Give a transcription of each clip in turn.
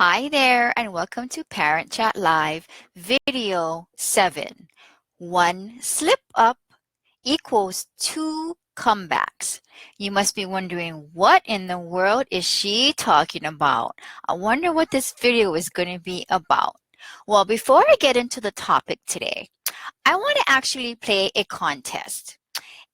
Hi there, and welcome to Parent Chat Live, Video 7. One slip up equals two comebacks. You must be wondering, what in the world is she talking about? I wonder what this video is going to be about. Well, before I get into the topic today, I want to actually play a contest.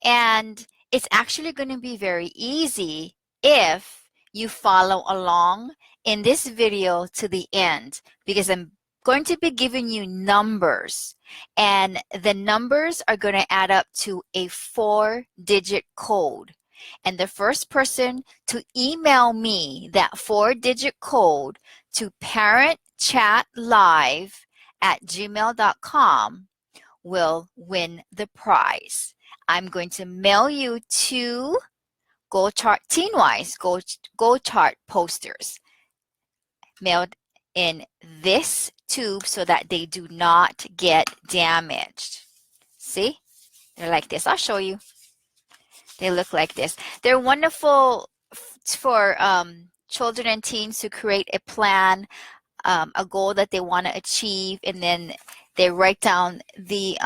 And it's actually going to be very easy if you follow along in this video to the end, because I'm going to be giving you numbers, and the numbers are going to add up to a 4-digit code. And the first person to email me that 4-digit code to parentchatlive@gmail.com will win the prize. I'm going to mail you two Go Chart TeenWise Go Chart posters mailed in this tube so that they do not get damaged. See? They're like this. I'll show you. They look like this. They're wonderful for children and teens to create a plan, a goal that they want to achieve, and then they write down the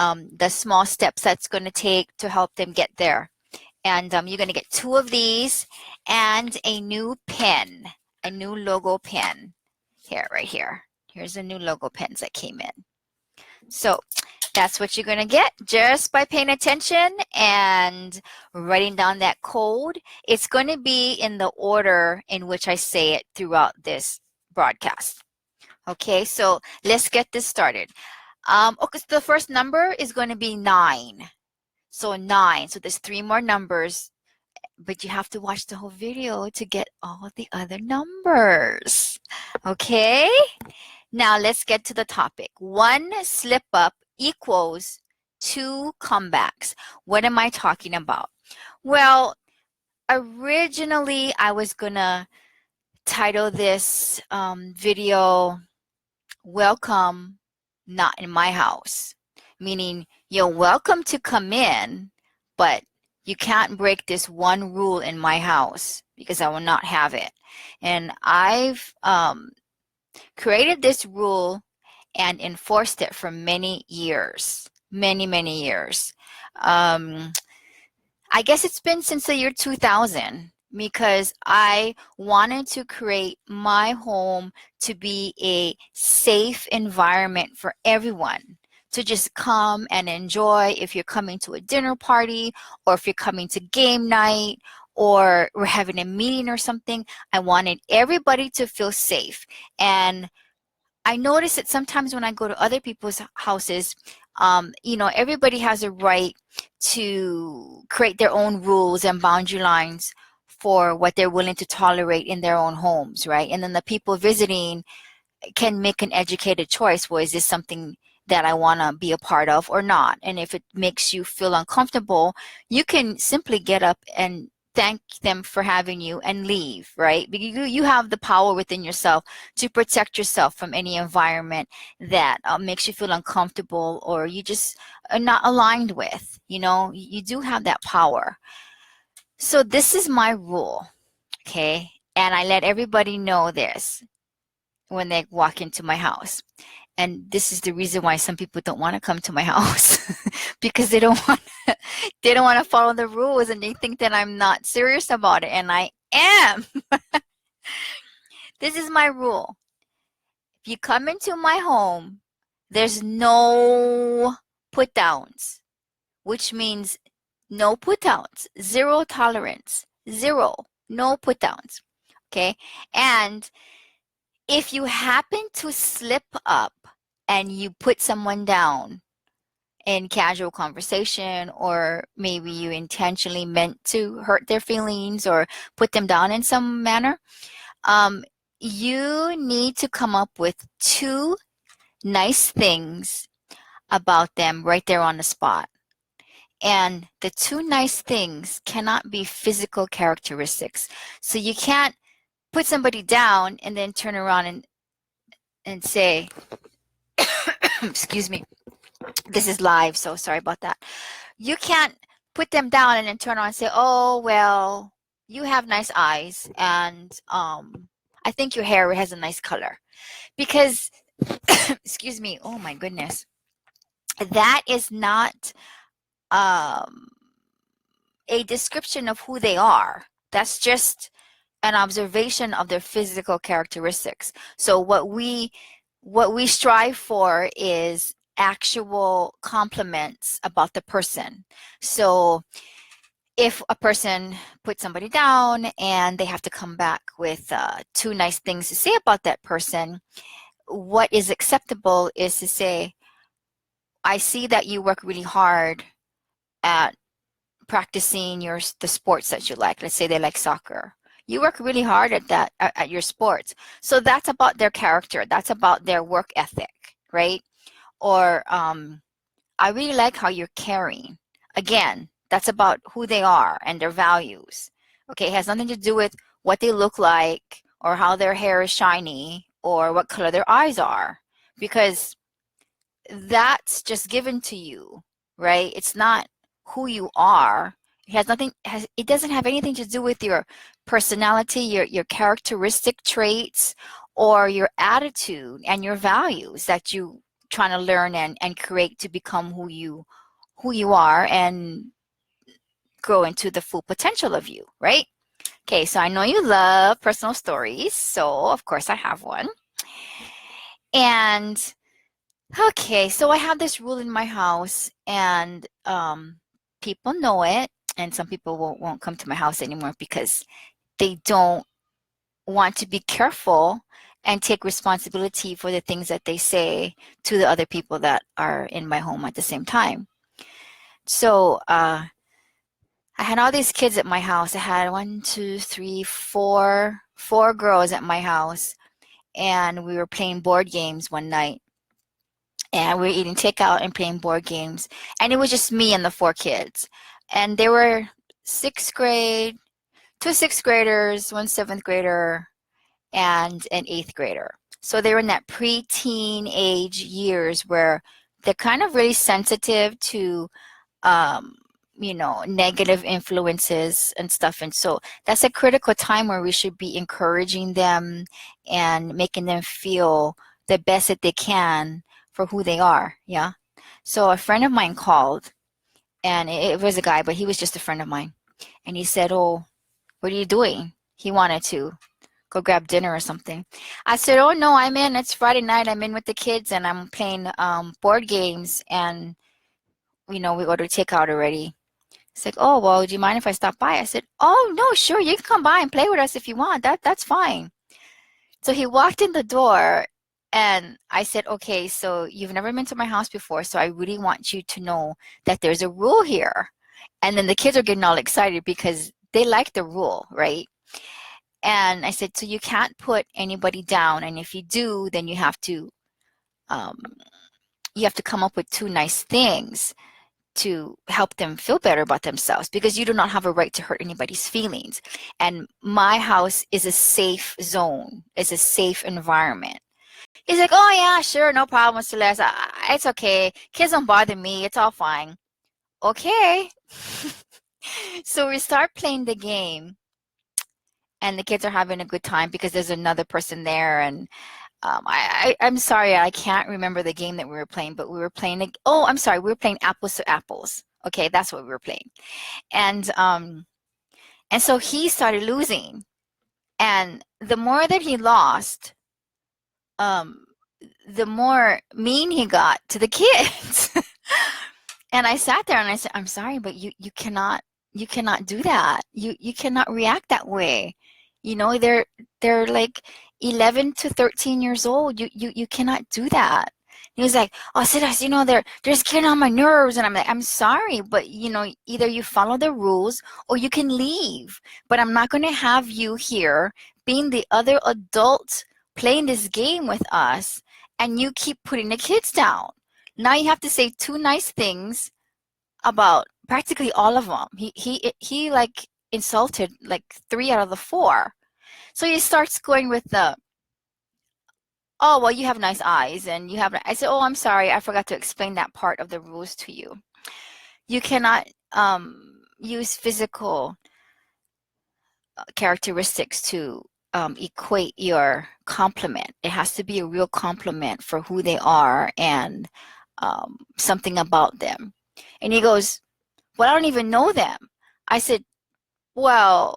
small steps that's going to take to help them get there. And you're going to get two of these and a new pen, a new logo pen. Here, right here. Here's the new logo pens that came in. So that's what you're going to get just by paying attention and writing down that code. It's going to be in the order in which I say it throughout this broadcast. Okay, so let's get this started. Okay, so the first number is going to be 9. So 9. So there's 3 more numbers, but you have to watch the whole video to get all the other numbers. Okay? Now let's get to the topic. One slip up equals 2 comebacks. What am I talking about? Well, originally I was going to title this video, Welcome, Not in My House. Meaning, you're welcome to come in, but you can't break this one rule in my house because I will not have it. And I've created this rule and enforced it for many years, many years. I guess it's been since the year 2000, because I wanted to create my home to be a safe environment for everyone to just come and enjoy. If you're coming to a dinner party, or if you're coming to game night, or we're having a meeting or something, I wanted everybody to feel safe. And I notice that sometimes when I go to other people's houses, everybody has a right to create their own rules and boundary lines for what they're willing to tolerate in their own homes, right? And then the people visiting can make an educated choice. Well, is this something that I want to be a part of or not? And if it makes you feel uncomfortable, you can simply get up and thank them for having you and leave, right? Because you have the power within yourself to protect yourself from any environment that makes you feel uncomfortable or you just are not aligned with. You do have that power. So this is my rule, okay? And I let everybody know this when they walk into my house. And this is the reason why some people don't want to come to my house because they don't want to follow the rules, and they think that I'm not serious about it, and I am. This is my rule. If you come into my home, there's no put downs, which means no put downs, 0 tolerance, 0, no put downs. Okay? And if you happen to slip up and you put someone down in casual conversation, or maybe you intentionally meant to hurt their feelings or put them down in some manner, you need to come up with 2 nice things about them right there on the spot. And the 2 nice things cannot be physical characteristics. So you can't put somebody down and then turn around and say, excuse me, this is live, so sorry about that. You can't put them down and then turn around and say, oh, well, you have nice eyes, and I think your hair has a nice color. Because, excuse me, oh my goodness, that is not um, a description of who they are. That's just an observation of their physical characteristics. So what we strive for is actual compliments about the person. So if a person puts somebody down and they have to come back with 2 nice things to say about that person, what is acceptable is to say, I see that you work really hard at practicing the sports that you like. Let's say they like soccer. You work really hard at that, at your sports. So that's about their character. That's about their work ethic, right? Or I really like how you're caring. Again, that's about who they are and their values. Okay, it has nothing to do with what they look like or how their hair is shiny or what color their eyes are, because that's just given to you, right? It's not who you are. It doesn't have anything to do with your personality, your characteristic traits, or your attitude and your values that you trying to learn and create to become who you are and grow into the full potential of you, right? Okay, so I know you love personal stories, so of course I have one. And okay, so I have this rule in my house, and people know it, and some people won't come to my house anymore because they don't want to be careful and take responsibility for the things that they say to the other people that are in my home at the same time. So I had all these kids at my house. I had 1, 2, 3, 4, 4 girls at my house, and we were playing board games one night. And we were eating takeout and playing board games. And it was just me and the 4 kids. And they were 6th grade, 2 6th graders, 1 7th grader, and an 8th grader. So they were in that preteen age years where they're kind of really sensitive to, um, negative influences and stuff. And so that's a critical time where we should be encouraging them and making them feel the best that they can for who they are. Yeah. So a friend of mine called, and it was a guy, but he was just a friend of mine. And he said, "Oh, what are you doing?" He wanted to go grab dinner or something. I said, "Oh no, I'm in. It's Friday night. I'm in with the kids and I'm playing board games, and we ordered takeout already." He's like, "Oh, well, do you mind if I stop by?" I said, "Oh no, sure, you can come by and play with us if you want. That's fine." So he walked in the door, and I said, "Okay, so you've never been to my house before, so I really want you to know that there's a rule here." And then the kids are getting all excited because they like the rule, right? And I said, "So you can't put anybody down, and if you do, then um, you have to come up with 2 nice things to help them feel better about themselves, because you do not have a right to hurt anybody's feelings. And my house is a safe zone, it's a safe environment." He's like, "Oh yeah, sure, no problem, Celeste. It's okay. Kids don't bother me. It's all fine." Okay. So we start playing the game, and the kids are having a good time because there's another person there. And I'm sorry, I can't remember the game that we were playing, but we were playing. Oh, I'm sorry, we were playing apples to apples. Okay, that's what we were playing. And so he started losing, and the more that he lost, um, the more mean he got to the kids. And I sat there and I said, "I'm sorry, but you cannot do that. You cannot react that way. They're like 11 to 13 years old. You cannot do that." He was like, "Oh, Siddhas, they're just getting on my nerves." And I'm like, "I'm sorry, but either you follow the rules or you can leave. But I'm not going to have you here being the other adult playing this game with us, and you keep putting the kids down. Now you have to say 2 nice things about practically all of them." He like insulted like 3 out of the 4. So he starts going with the, "Oh, well, you have nice eyes and you have," I said, "Oh, I'm sorry, I forgot to explain that part of the rules to you. You cannot use physical characteristics to equate your compliment. It has to be a real compliment for who they are and something about them. And he goes, well, I don't even know them. I said, well,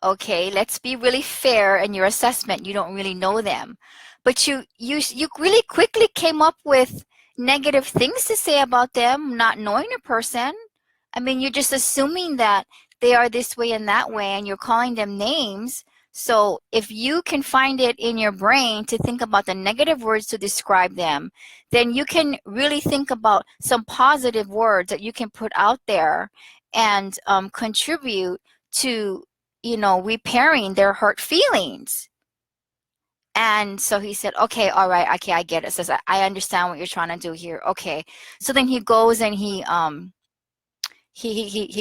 okay, let's be really fair in your assessment. You don't really know them. But you really quickly came up with negative things to say about them, not knowing a person. I mean, you're just assuming that they are this way and that way, and you're calling them names. So if you can find it in your brain to think about the negative words to describe them, then you can really think about some positive words that you can put out there and contribute to, you know, repairing their hurt feelings. And so he said, okay, all right, okay, I get it. Says, I understand what you're trying to do here. Okay. So then he goes and he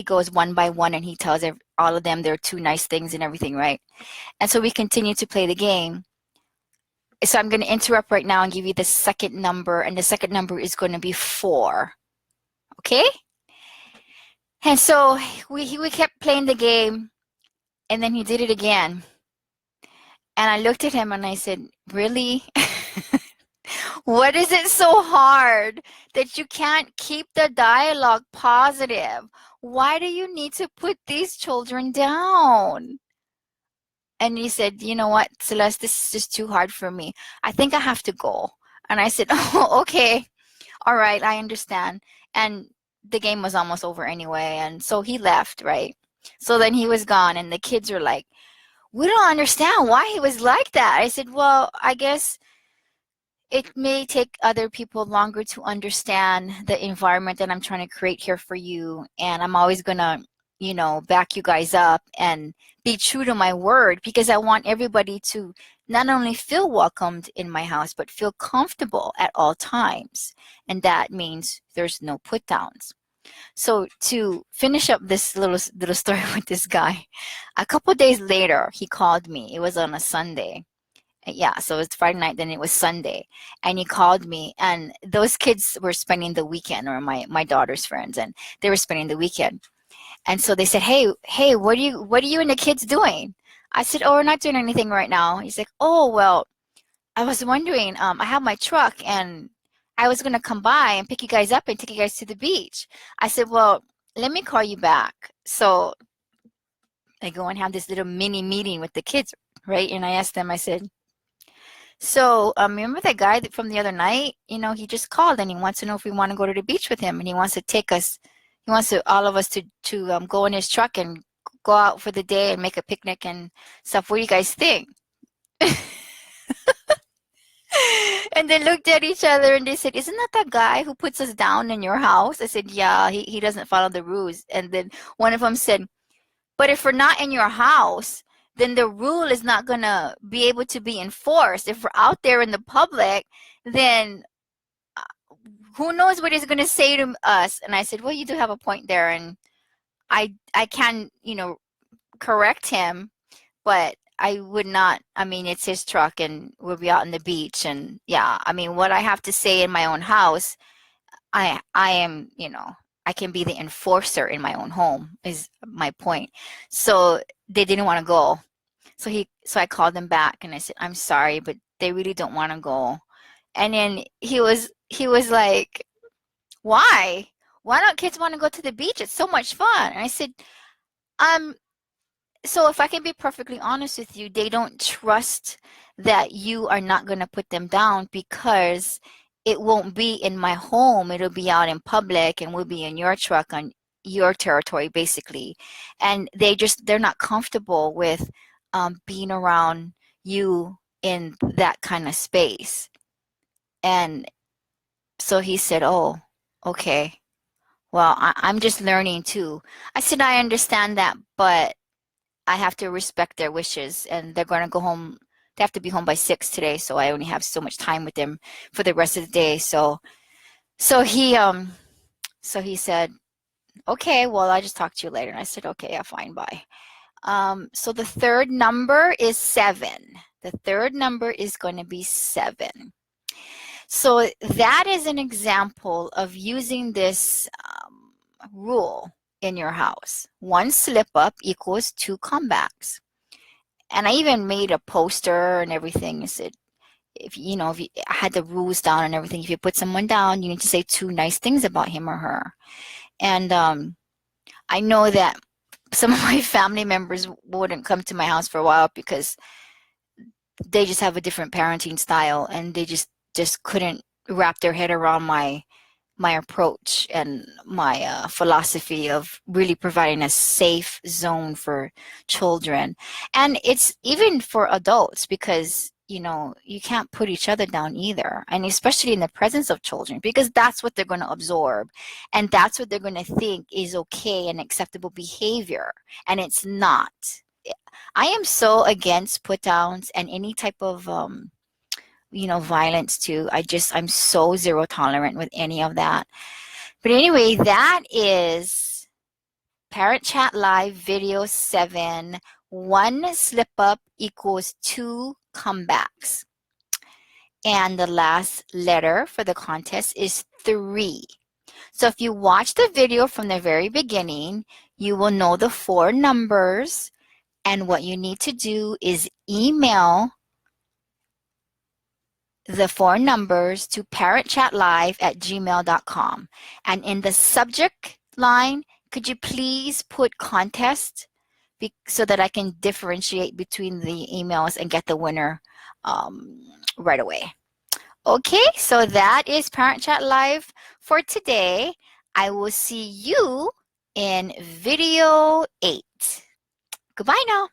goes one by one and he tells all of them their two nice things and everything, right? And so we continue to play the game. So I'm going to interrupt right now and give you the second number, and the second number is going to be 4. Okay? And so we kept playing the game, and then he did it again. And I looked at him and I said, really? What is it so hard that you can't keep the dialogue positive? Why do you need to put these children down? And he said, you know what, Celeste, this is just too hard for me. I think I have to go. And I said, oh, okay. All right, I understand. And the game was almost over anyway. And so he left, right? So then he was gone, and the kids were like, we don't understand why he was like that. I said, well, I guess it may take other people longer to understand the environment that I'm trying to create here for you. And I'm always going to, you know, back you guys up and be true to my word, because I want everybody to not only feel welcomed in my house, but feel comfortable at all times. And that means there's no put downs. So to finish up this little story with this guy, a couple days later, he called me. It was on a Sunday. Yeah, so it was Friday night, then it was Sunday. And he called me, and those kids were spending the weekend, or my daughter's friends, and they were spending the weekend. And so they said, hey, what are you and the kids doing? I said, oh, we're not doing anything right now. He's like, oh, well, I was wondering, I have my truck, and I was going to come by and pick you guys up and take you guys to the beach. I said, well, let me call you back. So I go and have this little mini meeting with the kids, right? And I asked them, I said, so remember that guy from the other night? You know, he just called and he wants to know if we want to go to the beach with him, and he wants to take us, he wants to all of us to go in his truck and go out for the day and make a picnic and stuff. What do you guys think? And they looked at each other and they said, isn't that the guy who puts us down in your house? I said, yeah, he doesn't follow the rules. And then one of them said, but if we're not in your house, then the rule is not going to be able to be enforced. If we're out there in the public, then who knows what he's going to say to us? And I said, well, you do have a point there. And I can, you know, correct him, but I would not. I mean, it's his truck and we'll be out on the beach. And yeah, I mean, what I have to say in my own house, I am, you know, I can be the enforcer in my own home is my point. So they didn't want to go. So I called them back and I said, I'm sorry, but they really don't want to go. And then he was like, why? Why don't kids want to go to the beach? It's so much fun. And I said, so if I can be perfectly honest with you, they don't trust that you are not going to put them down, because it won't be in my home. It'll be out in public and we'll be in your truck on your territory, basically. And they're not comfortable with being around you in that kind of space. And so he said, oh, okay. Well, I'm just learning too. I said, I understand that, but I have to respect their wishes, and they're going to go home. They have to be home by 6 today, so I only have so much time with them for the rest of the day. So he said, okay, well, I'll just talk to you later. And I said, okay, yeah, fine, bye. So the third number is 7. The third number is going to be 7. So that is an example of using this rule in your house. 1 slip up equals 2 comebacks. And I even made a poster and everything. I said, if you know, if you I had the rules down and everything, if you put someone down, you need to say 2 nice things about him or her. And I know that some of my family members wouldn't come to my house for a while because they just have a different parenting style, and they just couldn't wrap their head around my approach and my philosophy of really providing a safe zone for children. And it's even for adults, because you know, you can't put each other down either, and especially in the presence of children, because that's what they're going to absorb, and that's what they're going to think is okay and acceptable behavior, and it's not. I am so against put downs and any type of you know, violence too. I'm so zero tolerant with any of that. But anyway, that is Parent Chat Live Video 7. 1 slip up equals 2 comebacks. And the last letter for the contest is 3. So if you watch the video from the very beginning, you will know the 4 numbers. And what you need to do is email the 4 numbers to parentchatlive@gmail.com. And in the subject line, could you please put contest so that I can differentiate between the emails and get the winner right away. Okay, so that is Parent Chat Live for today. I will see you in video 8. Goodbye now.